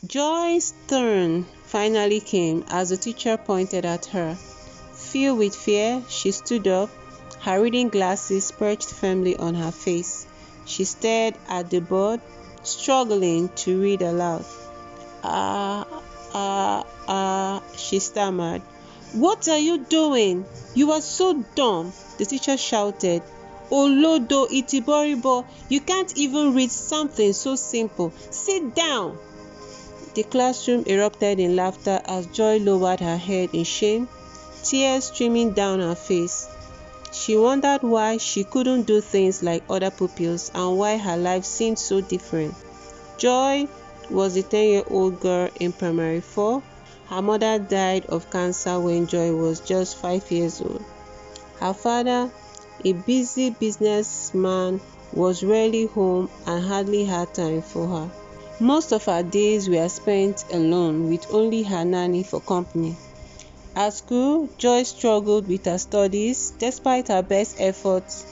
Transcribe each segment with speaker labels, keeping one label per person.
Speaker 1: Joy's turn finally came as the teacher pointed at her. Filled with fear, she stood up, her reading glasses perched firmly on her face. She stared at the board, struggling to read aloud. She stammered. "What are you doing? You are so dumb," the teacher shouted. "Olodo itiboribo, you can't even read something so simple. Sit down." The classroom erupted in laughter as Joy lowered her head in shame, tears streaming down her face. She wondered why she couldn't do things like other pupils and why her life seemed so different. Joy was a 10-year-old girl in primary 4. Her mother died of cancer when Joy was just 5 years old. Her father, a busy businessman, was rarely home and hardly had time for her. Most of her days were spent alone with only her nanny for company. At school, Joy struggled with her studies despite her best efforts,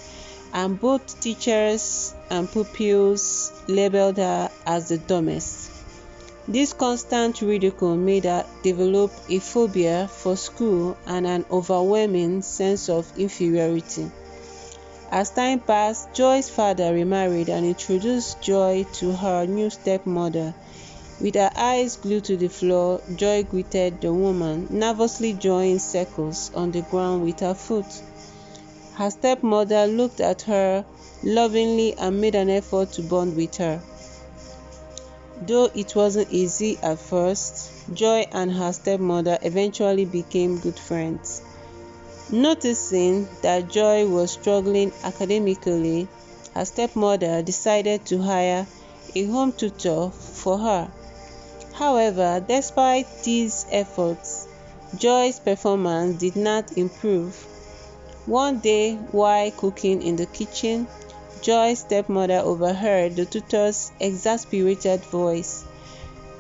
Speaker 1: and both teachers and pupils labeled her as the dumbest. This constant ridicule made her develop a phobia for school and an overwhelming sense of inferiority. As time passed, Joy's father remarried and introduced Joy to her new stepmother. With her eyes glued to the floor, Joy greeted the woman, nervously drawing circles on the ground with her foot. Her stepmother looked at her lovingly and made an effort to bond with her. Though it wasn't easy at first, Joy and her stepmother eventually became good friends. Noticing that Joy was struggling academically, her stepmother decided to hire a home tutor for her. However, despite these efforts, Joy's performance did not improve. One day, while cooking in the kitchen, Joy's stepmother overheard the tutor's exasperated voice.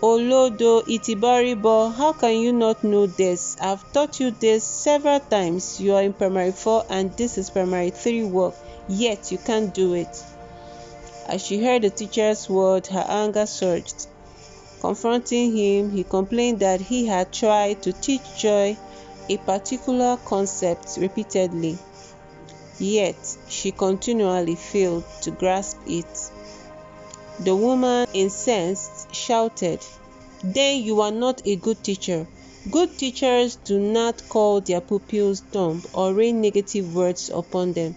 Speaker 1: "Olodo itibaribo, how can you not know this? I've taught you this several times. You are in primary 4 and this is primary 3 work, yet you can't do it." As she heard the teacher's word, her anger surged. Confronting him, he complained that he had tried to teach Joy a particular concept repeatedly, yet she continually failed to grasp it. The woman, incensed, shouted, "Then you are not a good teacher. Good teachers do not call their pupils dumb or rain negative words upon them.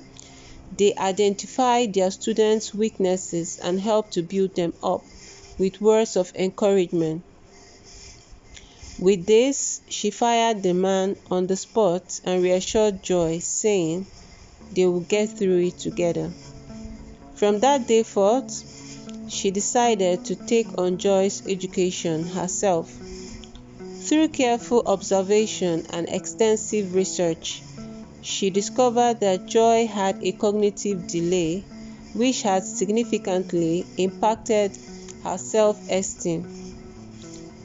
Speaker 1: They identify their students' weaknesses and help to build them up with words of encouragement." With this, she fired the man on the spot and reassured Joy, saying they would get through it together. From that day forth, she decided to take on Joy's education herself. Through careful observation and extensive research, she discovered that Joy had a cognitive delay, which had significantly impacted her self-esteem.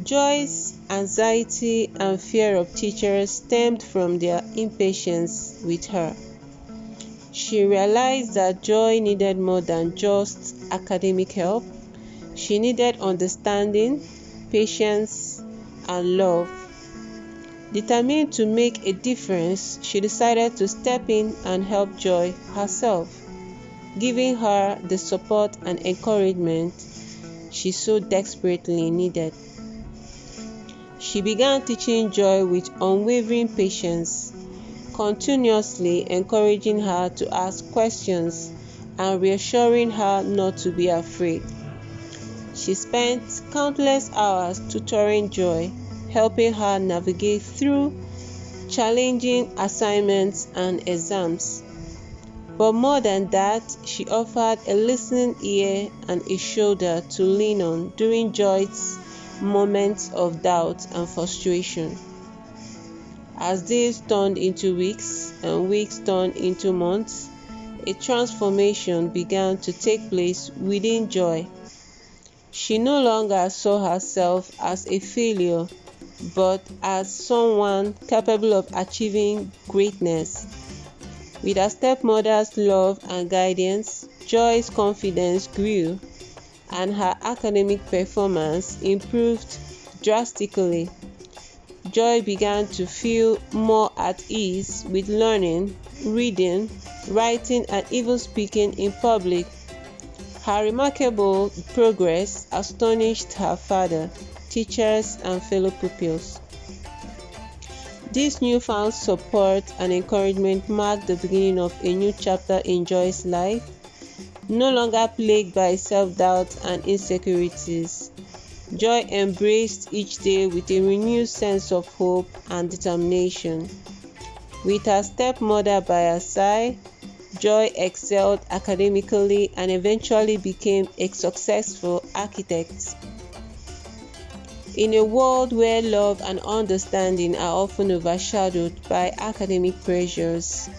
Speaker 1: Joy's anxiety and fear of teachers stemmed from their impatience with her. She realized that Joy needed more than just academic help. She needed understanding, patience, and love. Determined to make a difference, she decided to step in and help Joy herself, giving her the support and encouragement she so desperately needed. She began teaching Joy with unwavering patience, continuously encouraging her to ask questions and reassuring her not to be afraid. She spent countless hours tutoring Joy, helping her navigate through challenging assignments and exams. But more than that, she offered a listening ear and a shoulder to lean on during Joy's moments of doubt and frustration. As days turned into weeks and weeks turned into months, a transformation began to take place within Joy. She no longer saw herself as a failure, but as someone capable of achieving greatness. With her stepmother's love and guidance, Joy's confidence grew, and her academic performance improved drastically. Joy began to feel more at ease with learning, reading, writing, and even speaking in public. Her remarkable progress astonished her father, teachers, and fellow pupils. This newfound support and encouragement marked the beginning of a new chapter in Joy's life, no longer plagued by self-doubt and insecurities. Joy embraced each day with a renewed sense of hope and determination. With her stepmother by her side, Joy excelled academically and eventually became a successful architect. In a world where love and understanding are often overshadowed by academic pressures,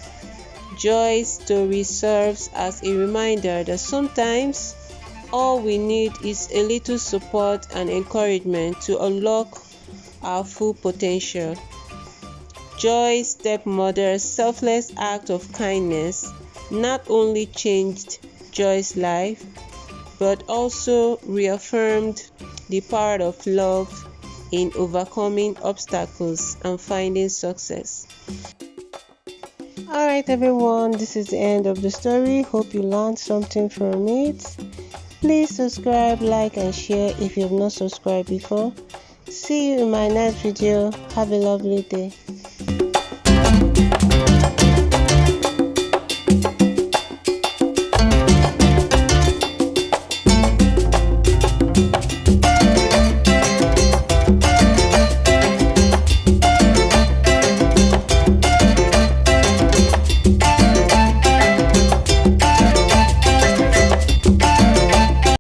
Speaker 1: Joy's story serves as a reminder that sometimes all we need is a little support and encouragement to unlock our full potential. Joy's stepmother's selfless act of kindness not only changed Joy's life, but also reaffirmed the power of love in overcoming obstacles and finding success. Alright everyone, this is the end of the story. Hope you learned something from it. Please subscribe, like and share if you have not subscribed before. See you in my next video. Have a lovely day.